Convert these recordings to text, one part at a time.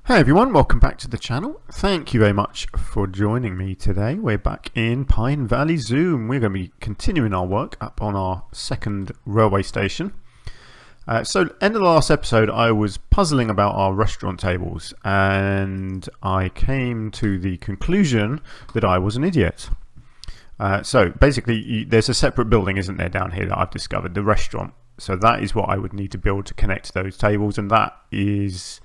Hey everyone, welcome back to the channel. Thank you very much for joining me today. We're back in Pine Valley Zoom. We're going to be continuing our work up on our second railway station. So end of the last episode I was puzzling about our restaurant tables and I came to the conclusion that I was an idiot. So basically there's a separate building, isn't there, down here that I've discovered, the restaurant. So that is what I would need to build to connect those tables, and that is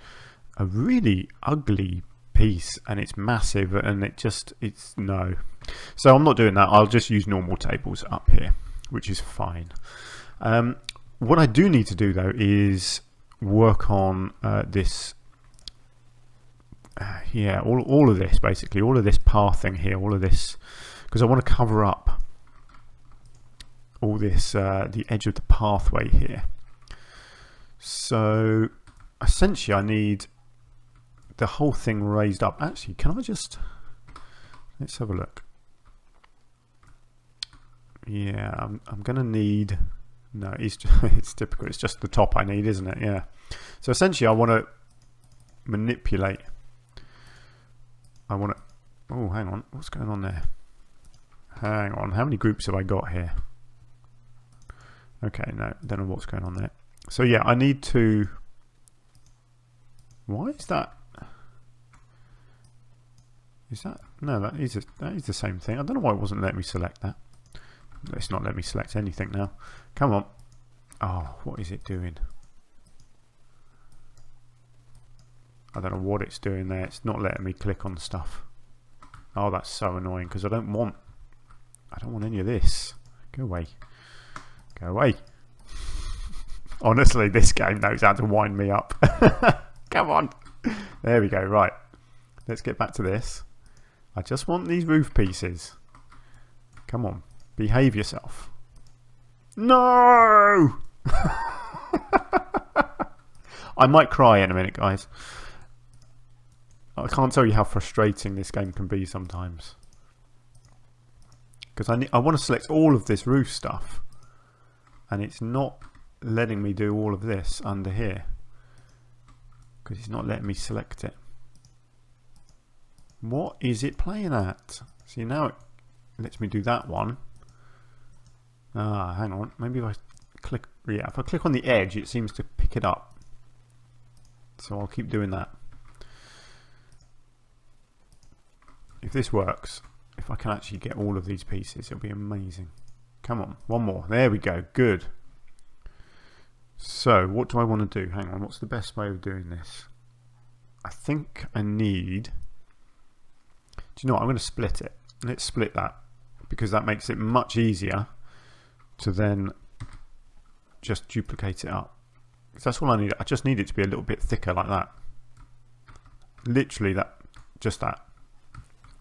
a really ugly piece and it's massive and it's no. So I'm not doing that. I'll just use normal tables up here, which is fine. What I do need to do though is work on this all of this, basically all of this pathing here, all of this, because I want to cover up all this the edge of the pathway here. So essentially I need the whole thing raised up. Actually, can I just, let's have a look. Yeah, I'm gonna need, no, it's typical, it's just the top I need, isn't it? Yeah. So essentially I want to manipulate, oh hang on, what's going on there? Hang on, how many groups have I got here? Okay, no, don't know what's going on there. So yeah, I need to, why is that? Is that, no, that is the same thing. I don't know why it wasn't letting me select that. It's not letting me select anything now. Come on. Oh, what is it doing? I don't know what it's doing there. It's not letting me click on stuff. Oh, that's so annoying because I don't want any of this. Go away. Go away. Honestly, this game knows how to wind me up. Come on. There we go. Right. Let's get back to this. I just want these roof pieces. Come on. Behave yourself. No! I might cry in a minute, guys. I can't tell you how frustrating this game can be sometimes. Because I want to select all of this roof stuff. And it's not letting me do all of this under here. Because it's not letting me select it. What is it playing at? See, now it lets me do that one. Ah, hang on. Maybe if I click, yeah, if I click on the edge, it seems to pick it up. So I'll keep doing that. If this works, if I can actually get all of these pieces, it'll be amazing. Come on, one more. There we go. Good. So, what do I want to do? Hang on, what's the best way of doing this? I think I need... Do you know what? I'm going to split it. Let's split that because that makes it much easier to then just duplicate it up. Because that's all I need. I just need it to be a little bit thicker like that. Literally that, just that.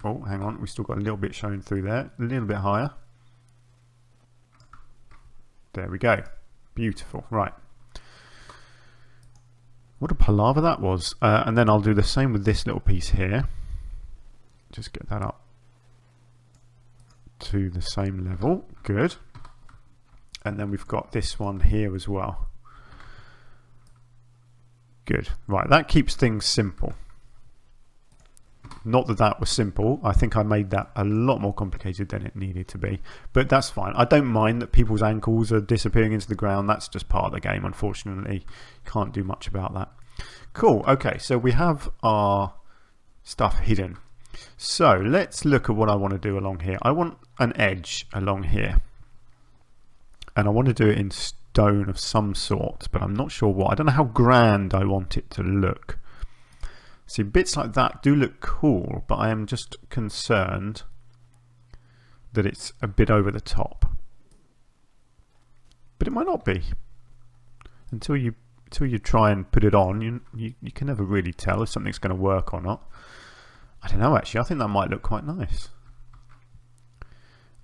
Oh, hang on. We've still got a little bit showing through there. A little bit higher. There we go. Beautiful. Right. What a palaver that was. And then I'll do the same with this little piece here. Just get that up to the same level. Good. And then we've got this one here as well. Good. Right, that keeps things simple. Not that that was simple. I think I made that a lot more complicated than it needed to be. But that's fine. I don't mind that people's ankles are disappearing into the ground. That's just part of the game, unfortunately. Can't do much about that. Cool. Okay, so we have our stuff hidden. So let's look at what I want to do along here. I want an edge along here. And I want to do it in stone of some sort, but I'm not sure what. I don't know how grand I want it to look. See, bits like that do look cool, but I am just concerned that it's a bit over the top. But it might not be. Until you try and put it on, you can never really tell if something's going to work or not. I don't know, actually. I think that might look quite nice.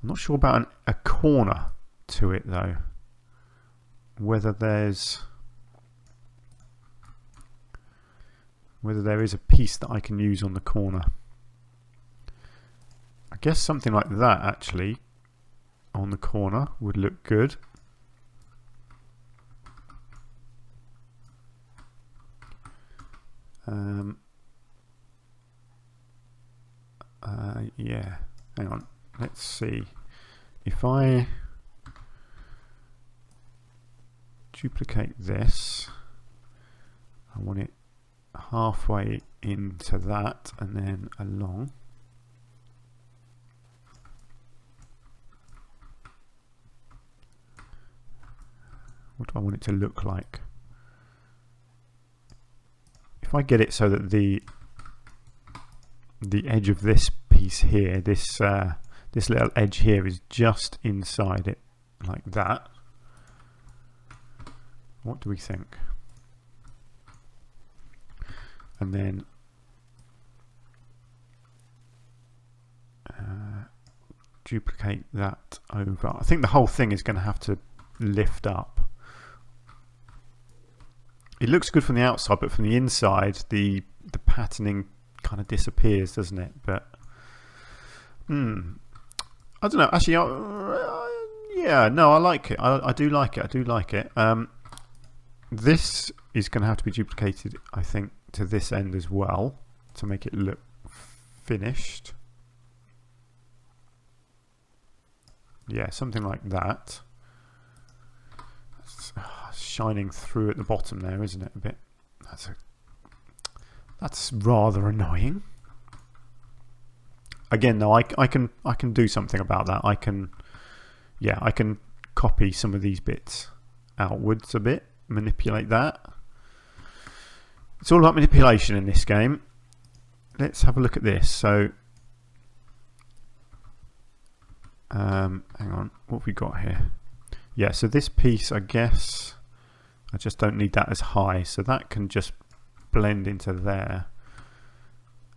I'm not sure about a corner to it, though. Whether there is a piece that I can use on the corner. I guess something like that, actually, on the corner would look good. Yeah, hang on, let's see. If I duplicate this, I want it halfway into that and then along. What do I want it to look like? If I get it so that the edge of this piece here, this little edge here is just inside it, like that. What do we think? And then duplicate that over. I think the whole thing is going to have to lift up. It looks good from the outside, but from the inside, the patterning kind of disappears, doesn't it? But I don't know. Actually, yeah, no, I like it. I do like it. I do like it. This is going to have to be duplicated, I think, to this end as well to make it look finished. Yeah, something like that. It's shining through at the bottom there, isn't it? A bit. That's rather annoying. Again, though, I can do something about that. I can copy some of these bits outwards a bit, manipulate that. It's all about manipulation in this game. Let's have a look at this. So, hang on, what have we got here? Yeah, so this piece, I guess, I just don't need that as high, so that can just blend into there.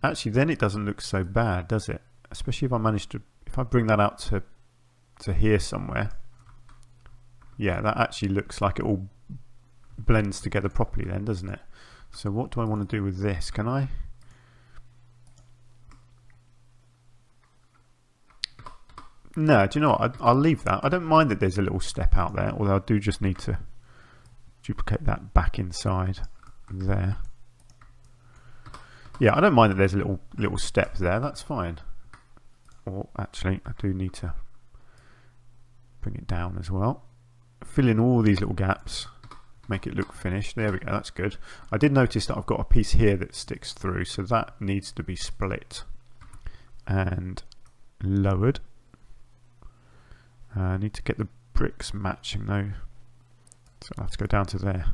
Actually, then it doesn't look so bad, does it? Especially if I manage to, if I bring that out to here somewhere. Yeah, that actually looks like it all blends together properly then, doesn't it? So what do I want to do with this? Can I? No, do you know what? I'll leave that. I don't mind that there's a little step out there, although I do just need to duplicate that back inside there. Yeah, I don't mind that there's a little step there. That's fine. Or actually, I do need to bring it down as well. Fill in all these little gaps. Make it look finished. There we go. That's good. I did notice that I've got a piece here that sticks through, so that needs to be split and lowered. I need to get the bricks matching though, so I have to go down to there.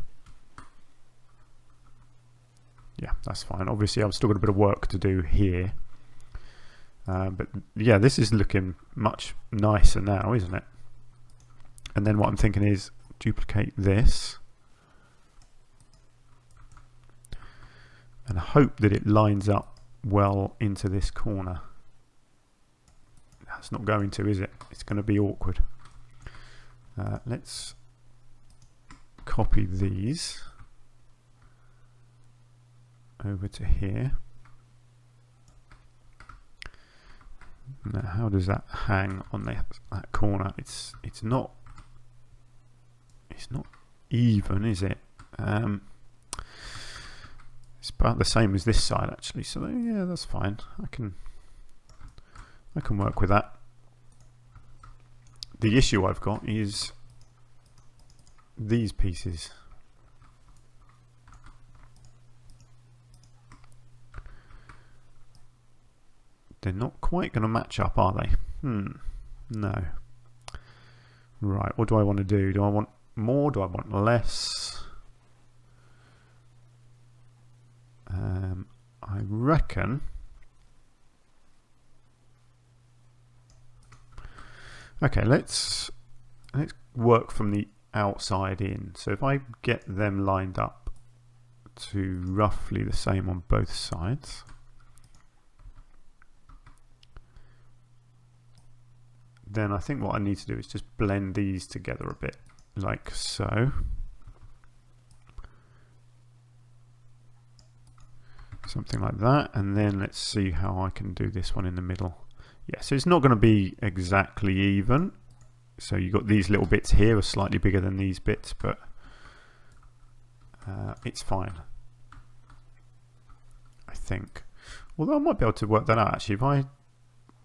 Yeah, that's fine. Obviously, I've still got a bit of work to do here, but yeah, this is looking much nicer now, isn't it? And then what I'm thinking is duplicate this and hope that it lines up well into this corner. That's not going to, is it? It's going to be awkward. Let's copy these over to here. Now, how does that hang on that corner? It's not even, is it? It's about the same as this side actually. So yeah, that's fine. I can work with that. The issue I've got is these pieces. They're not quite going to match up, are they? No. Right, what do I want to do? Do I want more? Do I want less? I reckon okay, let's work from the outside in. So if I get them lined up to roughly the same on both sides, then I think what I need to do is just blend these together a bit, like so. Something like that, and then let's see how I can do this one in the middle. Yeah, so it's not going to be exactly even. So you've got these little bits here are slightly bigger than these bits, but it's fine, I think. Although I might be able to work that out actually. If I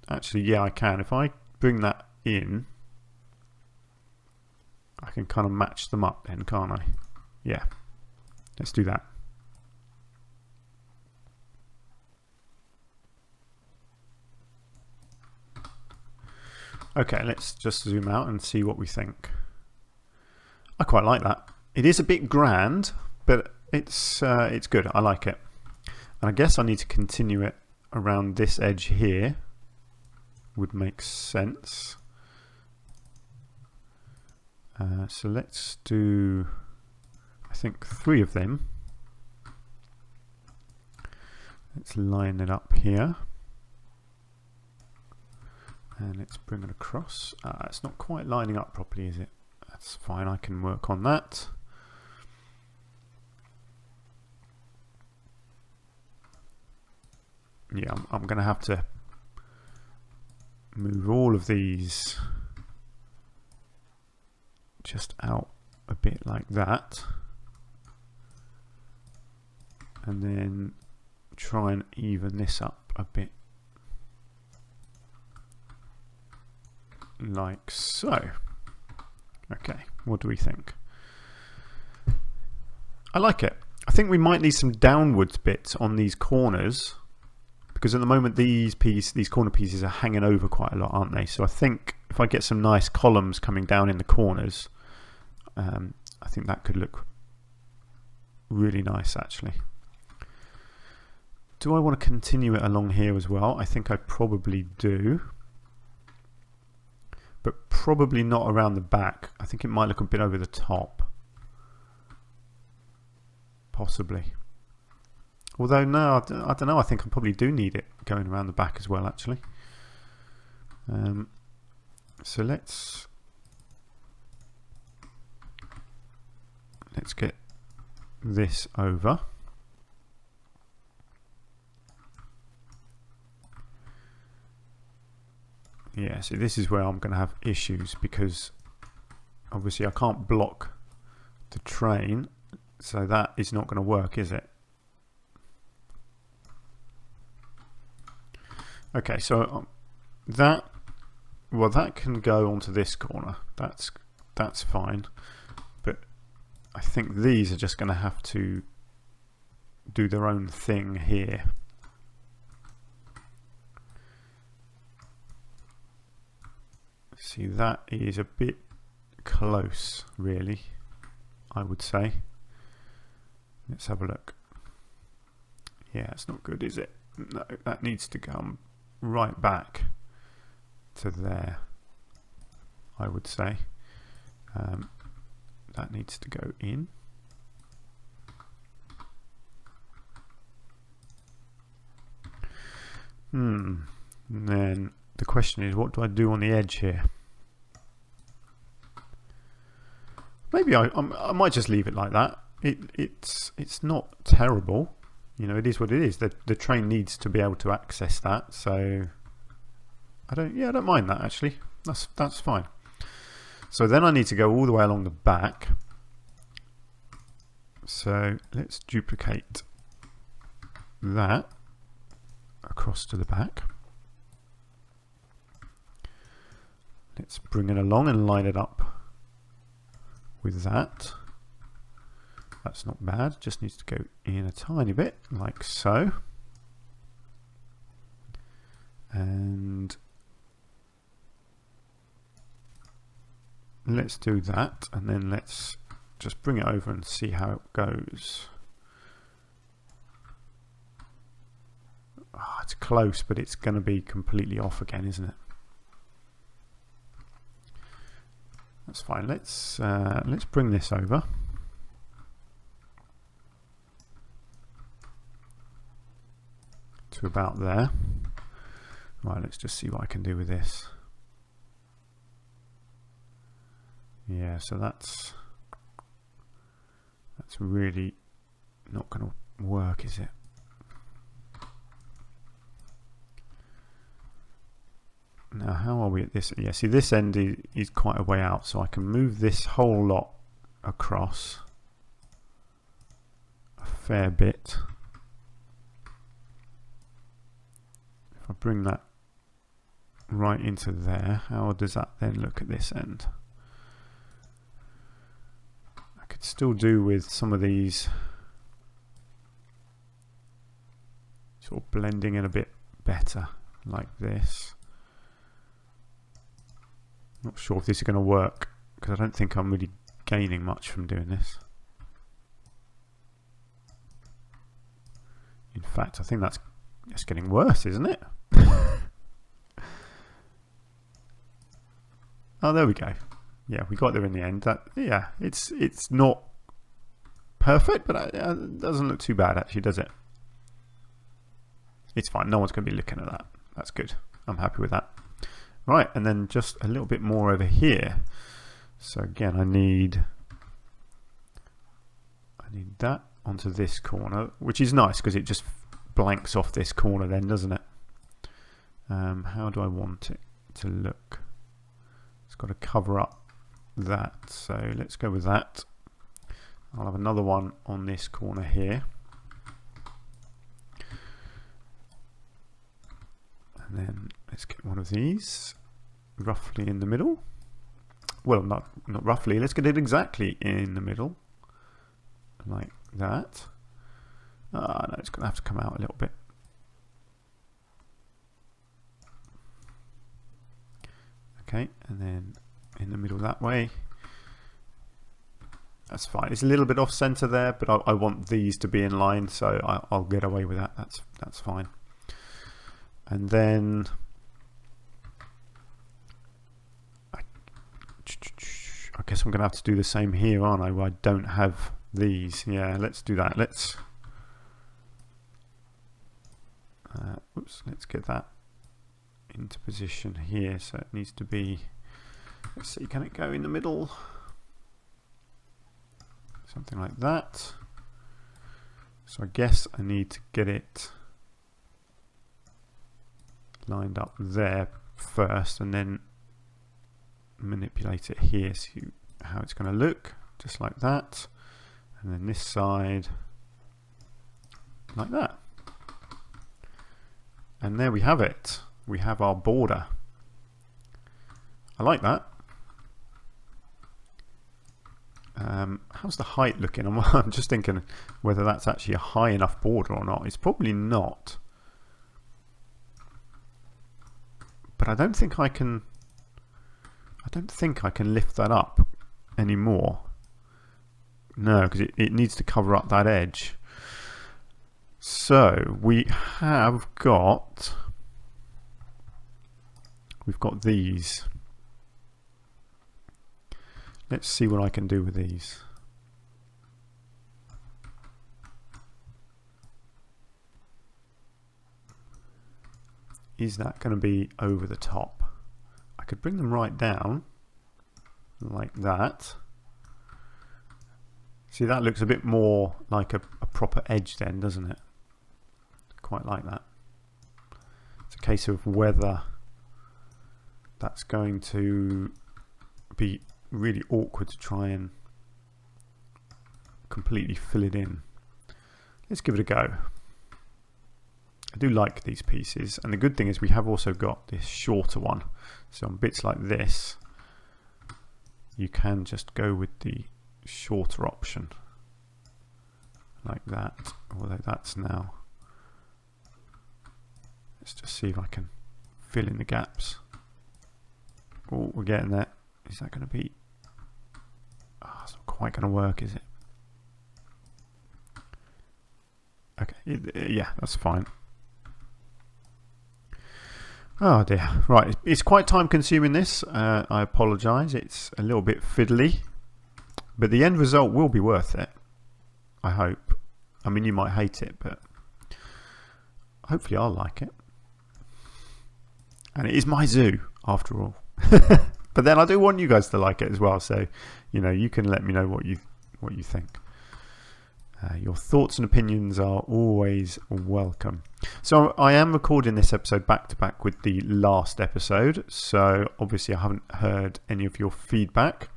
Actually, yeah, I can. If I bring that in, I can kind of match them up then, can't I? Yeah, let's do that. Okay, let's just zoom out and see what we think. I quite like that. It is a bit grand, but it's good. I like it. And I guess I need to continue it around this edge here. Would make sense. So let's do, I think, 3 of them. Let's line it up here. And let's bring it across. It's not quite lining up properly, is it? That's fine, I can work on that. Yeah, I'm going to have to move all of these just out a bit like that. And then try and even this up a bit. Like so. Okay, what do we think? I like it. I think we might need some downwards bits on these corners, because at the moment these corner pieces are hanging over quite a lot, aren't they? So I think if I get some nice columns coming down in the corners, I think that could look really nice actually. Do I want to continue it along here as well? I think I probably do. But probably not around the back. I think it might look a bit over the top. Possibly. Although, no, I don't know. I think I probably do need it going around the back as well, actually. So let's get this over. Yeah, so this is where I'm going to have issues, because obviously I can't block the train, so that is not going to work, is it? Okay, so that can go onto this corner. That's fine, but I think these are just going to have to do their own thing here. See, that is a bit close, really, I would say. Let's have a look. Yeah, it's not good, is it? No, that needs to come right back to there, I would say. That needs to go in. And then the question is, what do I do on the edge here? Maybe I might just leave it like that. It's not terrible, you know. It is what it is. The train needs to be able to access that, so I don't mind that actually. That's fine. So then I need to go all the way along the back. So let's duplicate that across to the back. Let's bring it along and line it up with that. That's not bad, just needs to go in a tiny bit, like so. And let's do that, and then let's just bring it over and see how it goes. Oh, it's close, but it's going to be completely off again, isn't it? That's fine. Let's bring this over. To about there. Right, let's just see what I can do with this. Yeah, so that's really not going to work, is it? Now, how are we at this? Yeah, see, this end is quite a way out, so I can move this whole lot across a fair bit. If I bring that right into there. How does that then look at this end? I could still do with some of these sort of blending in a bit better like this. Not sure if this is going to work because I don't think I'm really gaining much from doing this. In fact, I think that's getting worse, isn't it? Oh, there we go. Yeah, we got there in the end. Yeah, it's not perfect, but it doesn't look too bad actually, does it? It's fine. No one's going to be looking at that. That's good. I'm happy with that. Right, and then just a little bit more over here. So again, I need that onto this corner, which is nice because it just blanks off this corner then, doesn't it? How do I want it to look? It's got to cover up that, so let's go with that. I'll have another one on this corner here, and then let's get one of these roughly in the middle. Well, not roughly, let's get it exactly in the middle like that. No, it's going to have to come out a little bit. Okay, and then in the middle that way. That's fine. It's a little bit off center there, but I want these to be in line, so I'll get away with that. That's fine. And then I guess I'm going to have to do the same here, aren't I? Where I don't have these. Yeah, let's do that. Let's get that into position here. So it needs to be, let's see, can it go in the middle? Something like that. So I guess I need to get it lined up there first and then manipulate it here, see how it's going to look, just like that. And then this side like that. And there we have it. We have our border. I like that. How's the height looking? I'm just thinking whether that's actually a high enough border or not. It's probably not. But I don't think I can lift that up anymore. No, because it needs to cover up that edge. So we've got these. Let's see what I can do with these. Is that going to be over the top? I could bring them right down like that. See, that looks a bit more like a proper edge then, doesn't it? Quite like that. It's a case of whether that's going to be really awkward to try and completely fill it in. Let's give it a go. I do like these pieces, and the good thing is we have also got this shorter one. So on bits like this, you can just go with the shorter option like that, although that's now, let's just see if I can fill in the gaps. Oh, we're getting there. Is that going to be, it's not quite going to work, is it? Okay, yeah, that's fine. Oh dear. Right, it's quite time consuming this. I apologise, it's a little bit fiddly, but the end result will be worth it, I hope. I mean, you might hate it, but hopefully I'll like it. And it is my zoo, after all. But then I do want you guys to like it as well, so you know, you can let me know what you think. Your thoughts and opinions are always welcome. So I am recording this episode back to back with the last episode, so obviously I haven't heard any of your feedback.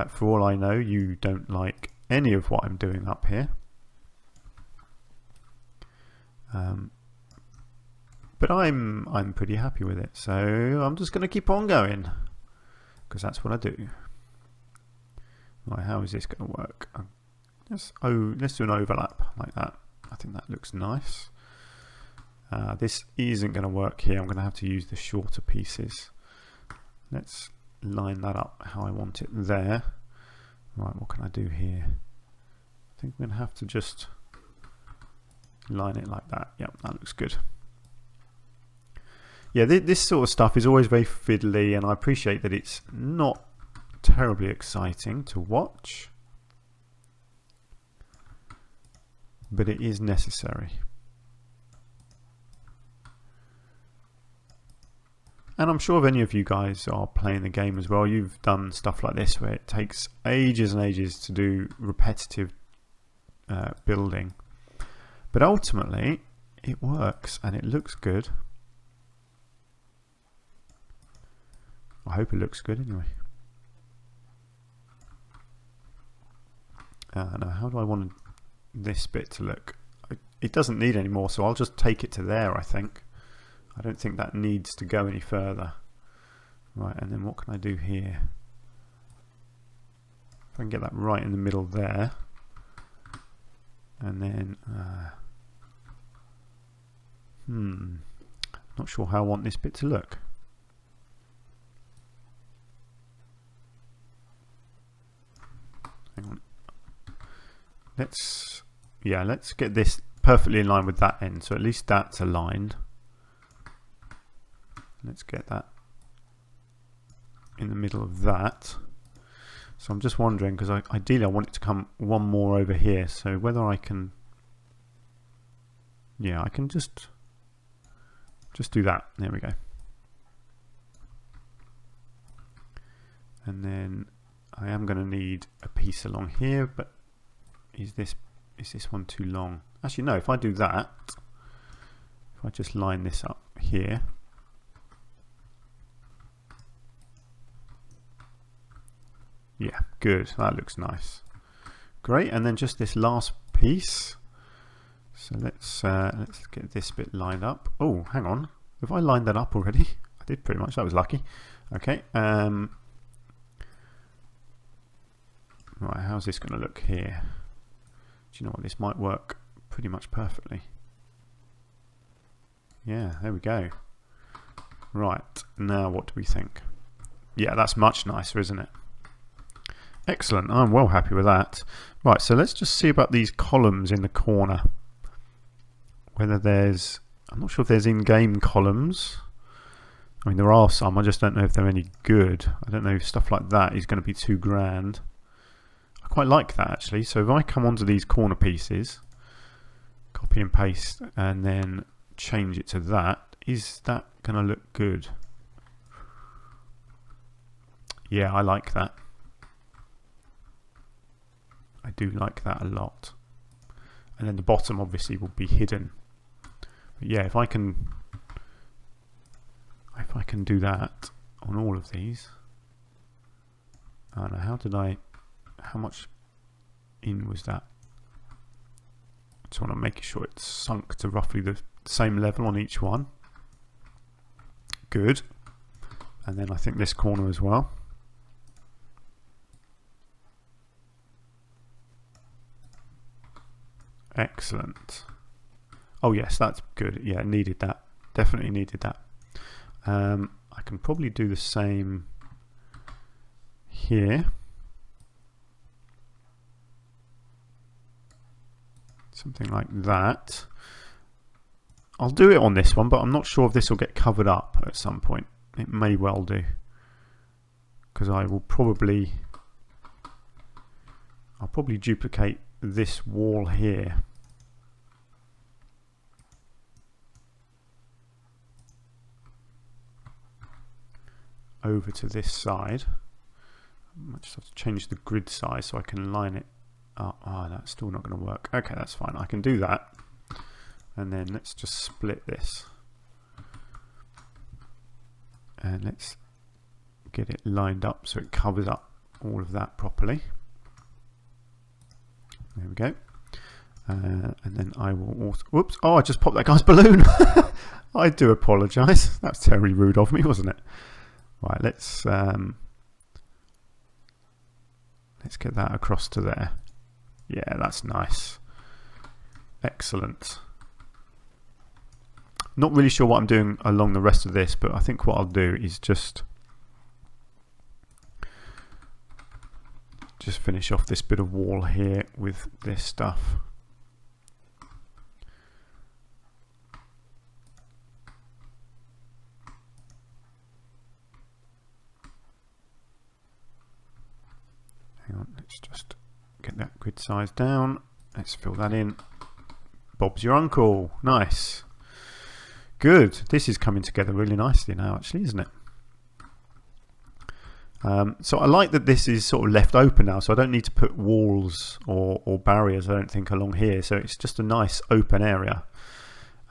For all I know, you don't like any of what I'm doing up here. But But I'm pretty happy with it, so I'm just going to keep on going, because that's what I do. Right, how is this going to work? Let's do an overlap like that. I think that looks nice. This isn't going to work here. I'm going to have to use the shorter pieces. Let's line that up how I want it there. Right, what can I do here? I think I'm going to have to just line it like that. Yep, that looks good. Yeah, this sort of stuff is always very fiddly, and I appreciate that it's not terribly exciting to watch, but it is necessary. And I'm sure if any of you guys are playing the game as well, you've done stuff like this where it takes ages and ages to do repetitive building. But ultimately, it works and it looks good. I hope it looks good anyway. Now, how do I want this bit to look? It doesn't need any more, so I'll just take it to there, I think. I don't think that needs to go any further. Right, and then what can I do here? If I can get that right in the middle there. And then, not sure how I want this bit to look. Hang on. Let's get this perfectly in line with that end, so at least that's aligned. Let's get that in the middle of that. So I'm just wondering, because ideally I want it to come one more over here, so whether I can, yeah, I can just do that. There we go. And then I am going to need a piece along here, but is this one too long? Actually no, if I do that, if I just line this up here, yeah, good, that looks nice. Great, and then just this last piece. So let's get this bit lined up. Oh, hang on, have I lined that up already? I did pretty much, that was lucky. Okay, right, how's this going to look here? Do you know what, this might work pretty much perfectly. Yeah, there we go. Right, now what do we think? Yeah, that's much nicer, isn't it? Excellent, I'm well happy with that. Right, so let's just see about these columns in the corner. Whether there's, I'm not sure if there's in-game columns. I mean, there are some, I just don't know if they're any good. I don't know if stuff like that is going to be too grand. I quite like that actually. So if I come onto these corner pieces, copy and paste, and then change it to that, is that going to look good? Yeah, I like that. I do like that a lot. And then the bottom obviously will be hidden. But yeah, if I can do that on all of these. I don't know, how much in was that? I just want to make sure it's sunk to roughly the same level on each one. Good. And then I think this corner as well. Excellent. Oh yes, that's good. Yeah, needed that. Definitely needed that. I can probably do the same here. Something like that. I'll do it on this one, but I'm not sure if this will get covered up at some point. It may well do, because I'll probably duplicate this wall here. Over to this side. I might just have to change the grid size so I can line it up. Ah, that's still not going to work. Okay, that's fine. I can do that. And then let's just split this. And let's get it lined up so it covers up all of that properly. There we go. And then I will also, whoops, oh, I just popped that guy's balloon. I do apologise. That was terribly rude of me, wasn't it? Right, let's get that across to there. Yeah, that's nice. Excellent. Not really sure what I'm doing along the rest of this, but I think what I'll do is just finish off this bit of wall here with this stuff. Hang on, let's just get that grid size down. Let's fill that in. Bob's your uncle. Nice. Good. This is coming together really nicely now, actually, isn't it? So I like that this is sort of left open now, so I don't need to put walls or barriers, I don't think, along here. So it's just a nice open area.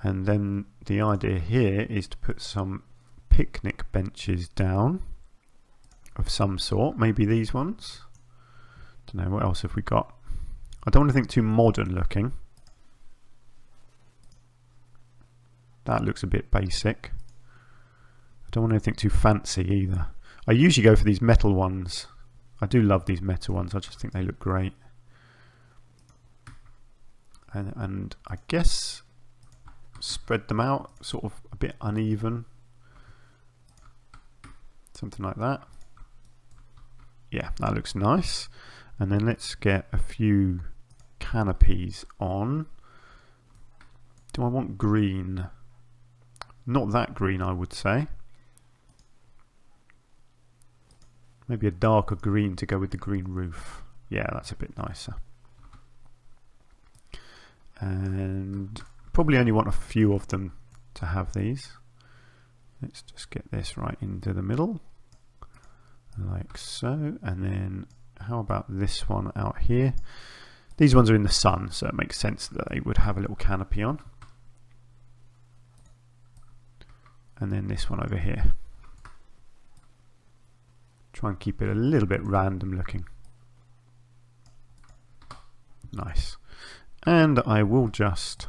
And then the idea here is to put some picnic benches down of some sort. Maybe these ones. Don't know, what else have we got? I don't want to think too modern looking. That looks a bit basic. I don't want anything too fancy either. I usually go for these metal ones. I do love these metal ones. I just think they look great. And I guess spread them out sort of a bit uneven. Something like that. Yeah, that looks nice. And then let's get a few canopies on. Do I want green? Not that green, I would say. Maybe a darker green to go with the green roof. Yeah, that's a bit nicer. And probably only want a few of them to have these. Let's just get this right into the middle. Like so. And then how about this one out here? These ones are in the sun, so it makes sense that they would have a little canopy on. And then this one over here. Try and keep it a little bit random looking. Nice. And I will just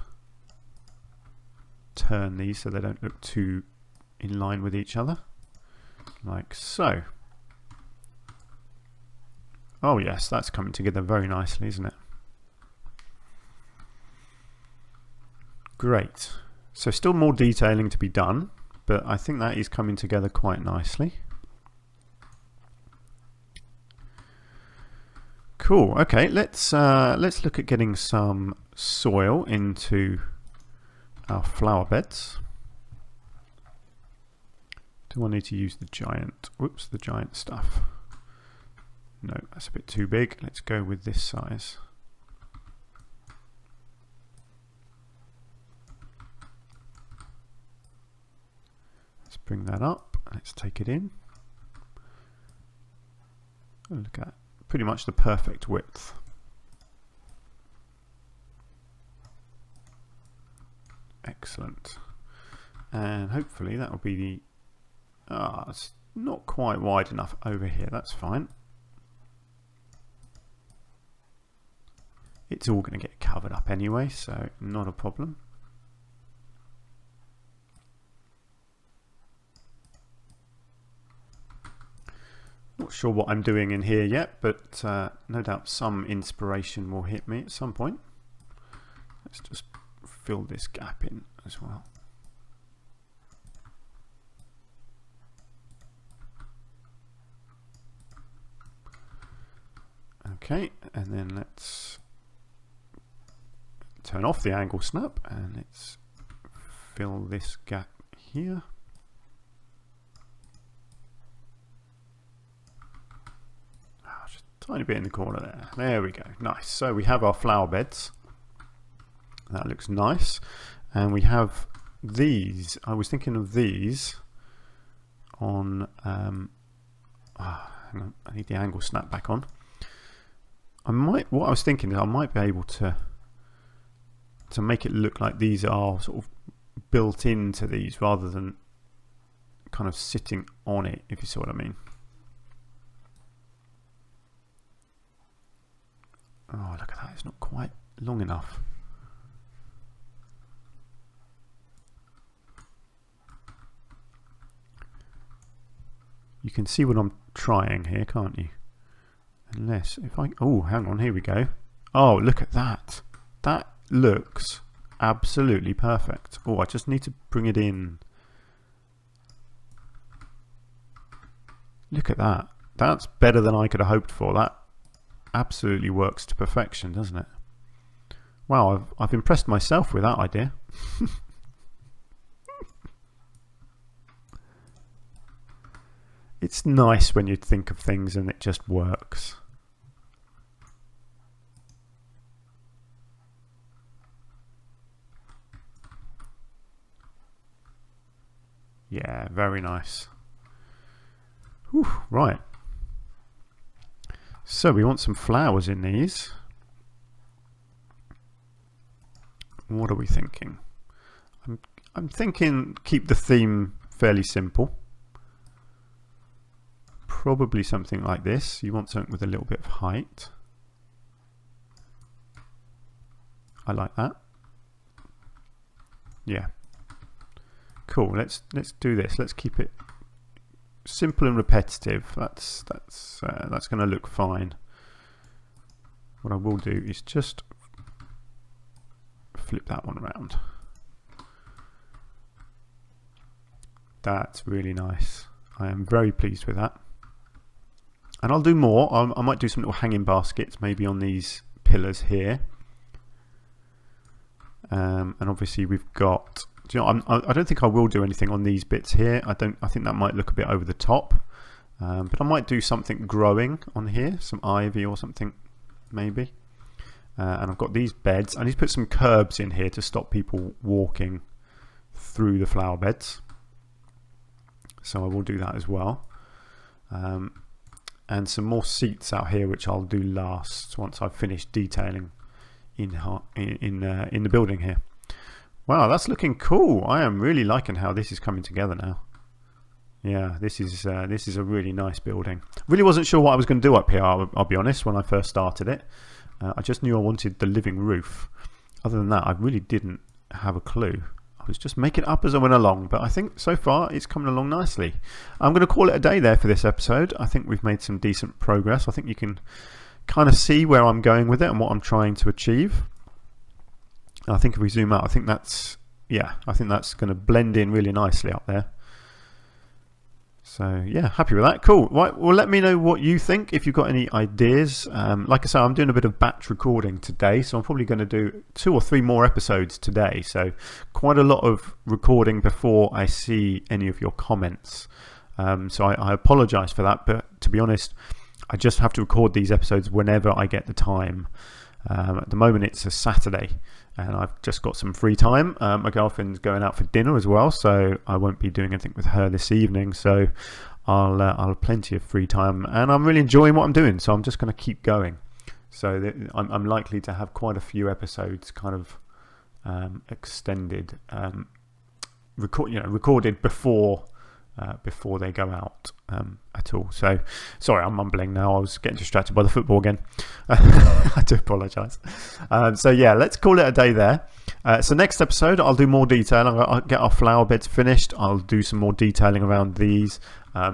turn these so they don't look too in line with each other. Like so. Oh yes, that's coming together very nicely, isn't it? Great. So still more detailing to be done, but I think that is coming together quite nicely. Cool. Okay, let's look at getting some soil into our flower beds. Do I need to use the giant? Whoops, the giant stuff. No, that's a bit too big. Let's go with this size. Let's bring that up. Let's take it in. Oh, look at that. Pretty much the perfect width. Excellent. And hopefully that will be the... it's not quite wide enough over here. That's fine. It's all going to get covered up anyway, so not a problem. Not sure what I'm doing in here yet, but no doubt some inspiration will hit me at some point. Let's just fill this gap in as well. Okay, and then let's turn off the angle snap and let's fill this gap here. Tiny bit in the corner there. There we go. Nice. So we have our flower beds. That looks nice. And we have these. I was thinking of these on... hang on. I need the angle snap back on. What I was thinking is I might be able to make it look like these are sort of built into these rather than kind of sitting on it, if you see what I mean. Oh, look at that. It's not quite long enough. You can see what I'm trying here, can't you? Unless, if I... Oh, hang on, here we go. Oh, look at that. That looks absolutely perfect. Oh, I just need to bring it in. Look at that. That's better than I could have hoped for. That absolutely works to perfection, doesn't it? Wow, I've impressed myself with that idea. It's nice when you think of things and it just works. Yeah, very nice. Whew, right. So we want some flowers in these. What are we thinking? I'm thinking keep the theme fairly simple. Probably something like this. You want something with a little bit of height. I like that. Yeah. Cool. Let's do this. Let's keep it simple and repetitive. That's going to look fine. What I will do is just flip that one around. That's really nice. I am very pleased with that. And I'll do more. I might do some little hanging baskets maybe on these pillars here. And obviously we've got, do you know, I don't think I will do anything on these bits here. I think that might look a bit over the top. But I might do something growing on here, some ivy or something maybe. And I've got these beds. I need to put some curbs in here to stop people walking through the flower beds. So I will do that as well. And some more seats out here, which I'll do last once I've finished detailing in the building here. Wow, that's looking cool. I am really liking how this is coming together now. Yeah, this is a really nice building. Really wasn't sure what I was going to do up here, I'll be honest, when I first started it. I just knew I wanted the living roof. Other than that, I really didn't have a clue. I was just making it up as I went along, but I think so far it's coming along nicely. I'm going to call it a day there for this episode. I think we've made some decent progress. I think you can kind of see where I'm going with it and what I'm trying to achieve. I think if we zoom out, I think that's going to blend in really nicely up there. So yeah, happy with that. Cool. Right, well, let me know what you think if you've got any ideas. Like I say, I'm doing a bit of batch recording today, so I'm probably going to do 2 or 3 more episodes today. So quite a lot of recording before I see any of your comments. So I apologise for that, but to be honest, I just have to record these episodes whenever I get the time. At the moment it's a Saturday and I've just got some free time. My girlfriend's going out for dinner as well, so I won't be doing anything with her this evening, so I'll have plenty of free time and I'm really enjoying what I'm doing, so I'm just going to keep going. So I'm likely to have quite a few episodes kind of extended, recorded before they go out at all. So sorry, I'm mumbling now. I was getting distracted by the football again. I do apologise. So yeah, let's call it a day there. So next episode I'll do more detail. I'll get our flower beds finished. I'll do some more detailing around these.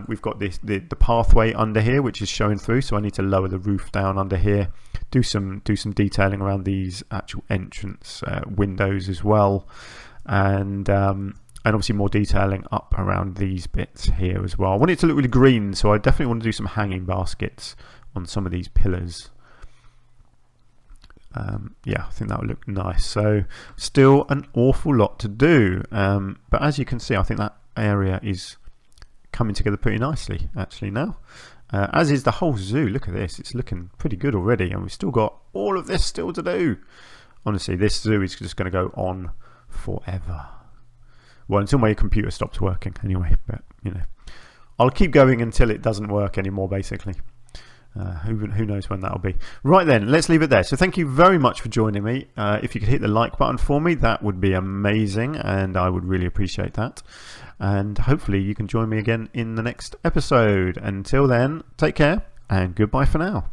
We've got the pathway under here which is showing through, so I need to lower the roof down under here, do some detailing around these actual entrance windows as well, and obviously more detailing up around these bits here as well. I want it to look really green, so I definitely want to do some hanging baskets on some of these pillars. Yeah, I think that would look nice. So still an awful lot to do, but as you can see, I think that area is coming together pretty nicely actually now, as is the whole zoo. Look at this, it's looking pretty good already, and we've still got all of this still to do. Honestly, this zoo is just going to go on forever. Well, until my computer stops working anyway, but you know, I'll keep going until it doesn't work anymore basically. Who knows when that'll be. Right then, let's leave it there. So thank you very much for joining me. If you could hit the like button for me, that would be amazing and I would really appreciate that. And hopefully you can join me again in the next episode. Until then, take care and goodbye for now.